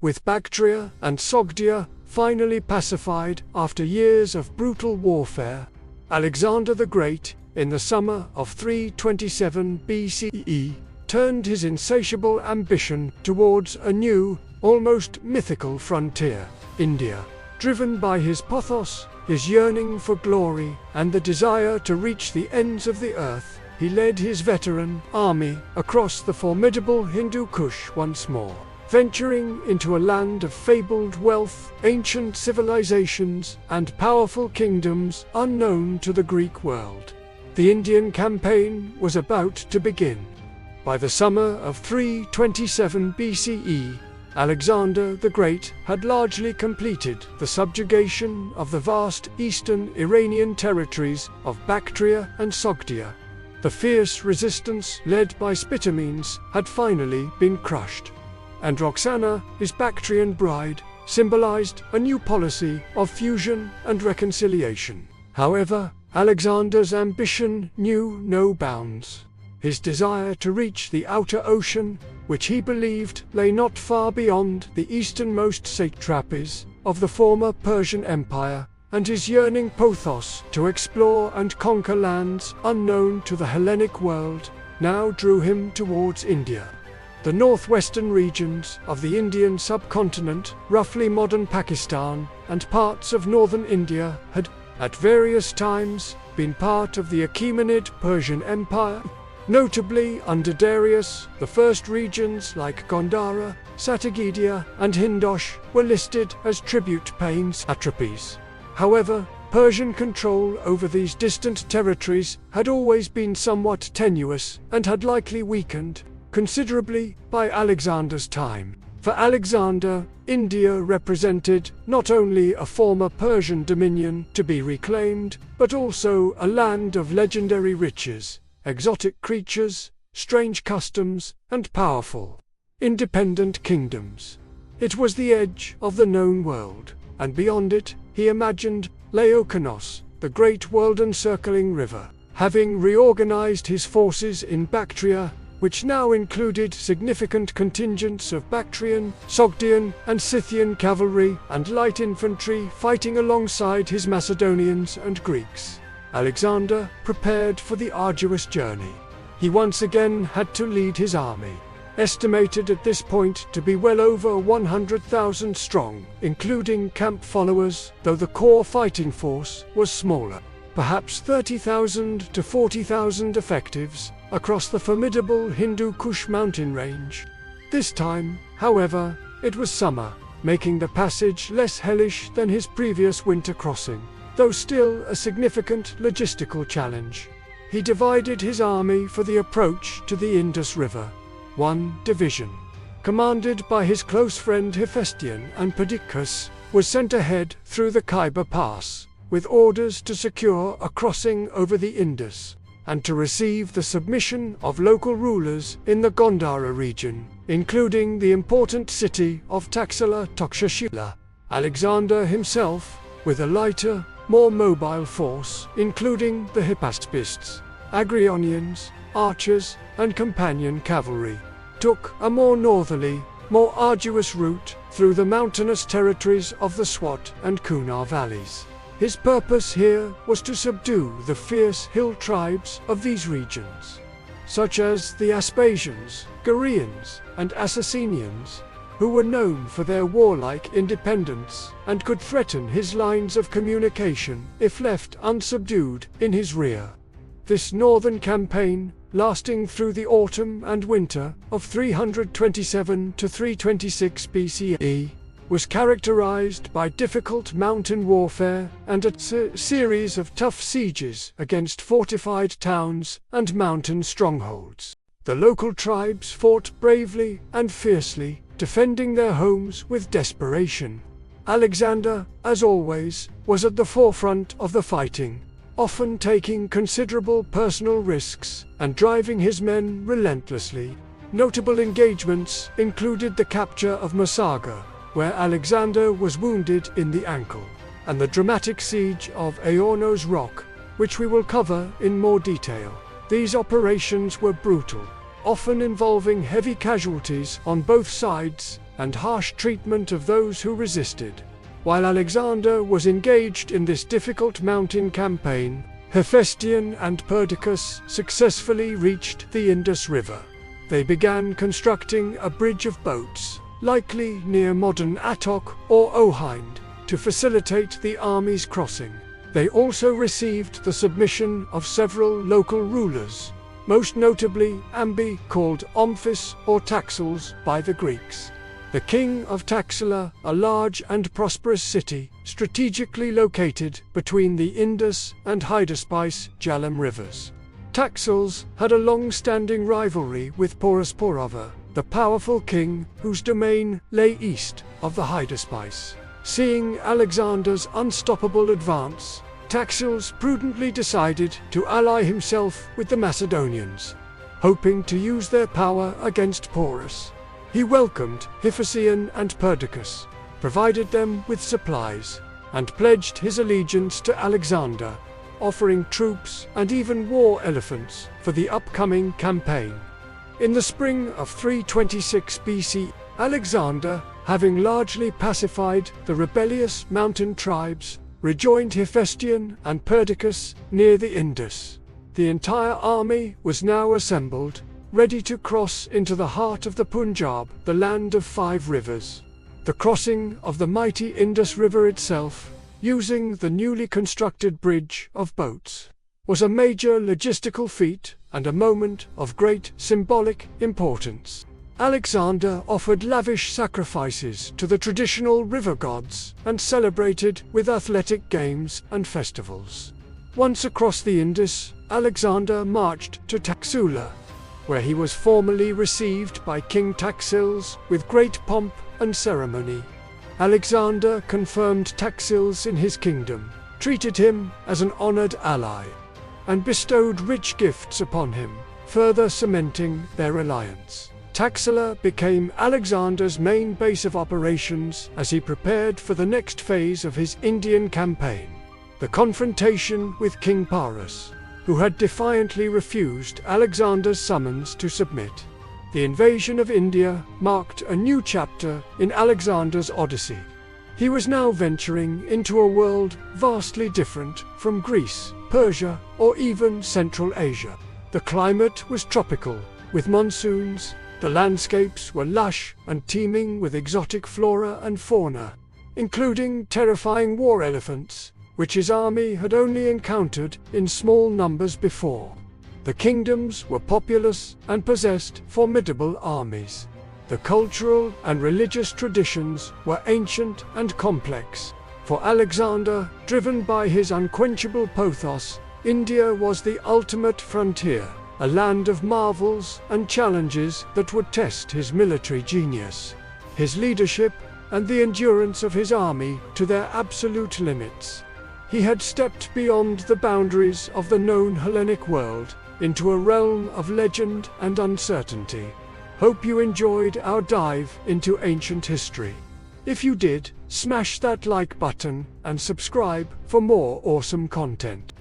With Bactria and Sogdia finally pacified after years of brutal warfare, Alexander the Great, in the summer of 327 BCE, turned his insatiable ambition towards a new, almost mythical frontier, India. Driven by his pothos, his yearning for glory, and the desire to reach the ends of the earth, he led his veteran army across the formidable Hindu Kush once more, venturing into a land of fabled wealth, ancient civilizations, and powerful kingdoms unknown to the Greek world. The Indian campaign was about to begin. By the summer of 327 BCE, Alexander the Great had largely completed the subjugation of the vast eastern Iranian territories of Bactria and Sogdia. The fierce resistance led by Spitamenes had finally been crushed, and Roxana, his Bactrian bride, symbolized a new policy of fusion and reconciliation. However, Alexander's ambition knew no bounds. His desire to reach the outer ocean, which he believed lay not far beyond the easternmost satrapies of the former Persian Empire, and his yearning pothos to explore and conquer lands unknown to the Hellenic world, now drew him towards India. The northwestern regions of the Indian subcontinent, roughly modern Pakistan, and parts of northern India had, at various times, been part of the Achaemenid Persian Empire. Notably under Darius, the first regions like Gandhara, Satyagedya, and Hindosh were listed as tribute-paying satrapies. However, Persian control over these distant territories had always been somewhat tenuous and had likely weakened considerably by Alexander's time. For Alexander, India represented not only a former Persian dominion to be reclaimed, but also a land of legendary riches, exotic creatures, strange customs, and powerful, independent kingdoms. It was the edge of the known world, and beyond it, he imagined, lay Okeanos, the great world-encircling river. Having reorganized his forces in Bactria, which now included significant contingents of Bactrian, Sogdian, and Scythian cavalry and light infantry fighting alongside his Macedonians and Greeks, Alexander prepared for the arduous journey. He once again had to lead his army, estimated at this point to be well over 100,000 strong, including camp followers, though the core fighting force was smaller, perhaps 30,000 to 40,000 effectives, across the formidable Hindu Kush mountain range. This time, however, it was summer, making the passage less hellish than his previous winter crossing, though still a significant logistical challenge. He divided his army for the approach to the Indus River. One division, commanded by his close friend Hephaestion and Perdiccas, was sent ahead through the Khyber Pass, with orders to secure a crossing over the Indus, and to receive the submission of local rulers in the Gandhara region, including the important city of Taxila Takshashila. Alexander himself, with a lighter, more mobile force, including the Hypaspists, Agrionians, archers, and companion cavalry, took a more northerly, more arduous route through the mountainous territories of the Swat and Kunar valleys. His purpose here was to subdue the fierce hill tribes of these regions, such as the Aspasians, Garians, and Assassinians, who were known for their warlike independence and could threaten his lines of communication if left unsubdued in his rear. This northern campaign, lasting through the autumn and winter of 327 to 326 BCE, was characterized by difficult mountain warfare and a series of tough sieges against fortified towns and mountain strongholds. The local tribes fought bravely and fiercely, defending their homes with desperation. Alexander, as always, was at the forefront of the fighting, often taking considerable personal risks and driving his men relentlessly. Notable engagements included the capture of Masaga, where Alexander was wounded in the ankle, and the dramatic siege of Aornos Rock, which we will cover in more detail. These operations were brutal, often involving heavy casualties on both sides, and harsh treatment of those who resisted. While Alexander was engaged in this difficult mountain campaign, Hephaestion and Perdiccas successfully reached the Indus River. They began constructing a bridge of boats, likely near modern Attock or Ohind, to facilitate the army's crossing. They also received the submission of several local rulers, most notably Ambi, called Omphis or Taxils by the Greeks. The king of Taxila, a large and prosperous city, strategically located between the Indus and Hydaspes Jhelum rivers. Taxils had a long-standing rivalry with Porus Porava, the powerful king whose domain lay east of the Hydaspes. Seeing Alexander's unstoppable advance, Taxils prudently decided to ally himself with the Macedonians, hoping to use their power against Porus. He welcomed Hephaestion and Perdiccas, provided them with supplies, and pledged his allegiance to Alexander, offering troops and even war elephants for the upcoming campaign. In the spring of 326 BC, Alexander, having largely pacified the rebellious mountain tribes, rejoined Hephaestion and Perdiccas near the Indus. The entire army was now assembled, ready to cross into the heart of the Punjab, the land of 5 rivers. The crossing of the mighty Indus River itself, using the newly constructed bridge of boats, was a major logistical feat and a moment of great symbolic importance. Alexander offered lavish sacrifices to the traditional river gods and celebrated with athletic games and festivals. Once across the Indus, Alexander marched to Taxila, where he was formally received by King Taxils with great pomp and ceremony. Alexander confirmed Taxils in his kingdom, treated him as an honored ally, and bestowed rich gifts upon him, further cementing their alliance. Taxila became Alexander's main base of operations as he prepared for the next phase of his Indian campaign, the confrontation with King Porus, who had defiantly refused Alexander's summons to submit. The invasion of India marked a new chapter in Alexander's Odyssey. He was now venturing into a world vastly different from Greece, Persia, or even Central Asia. The climate was tropical, with monsoons. The landscapes were lush and teeming with exotic flora and fauna, including terrifying war elephants, which his army had only encountered in small numbers before. The kingdoms were populous and possessed formidable armies. The cultural and religious traditions were ancient and complex. For Alexander, driven by his unquenchable pothos, India was the ultimate frontier, a land of marvels and challenges that would test his military genius, his leadership, and the endurance of his army to their absolute limits. He had stepped beyond the boundaries of the known Hellenic world into a realm of legend and uncertainty. Hope you enjoyed our dive into ancient history. If you did, smash that like button and subscribe for more awesome content.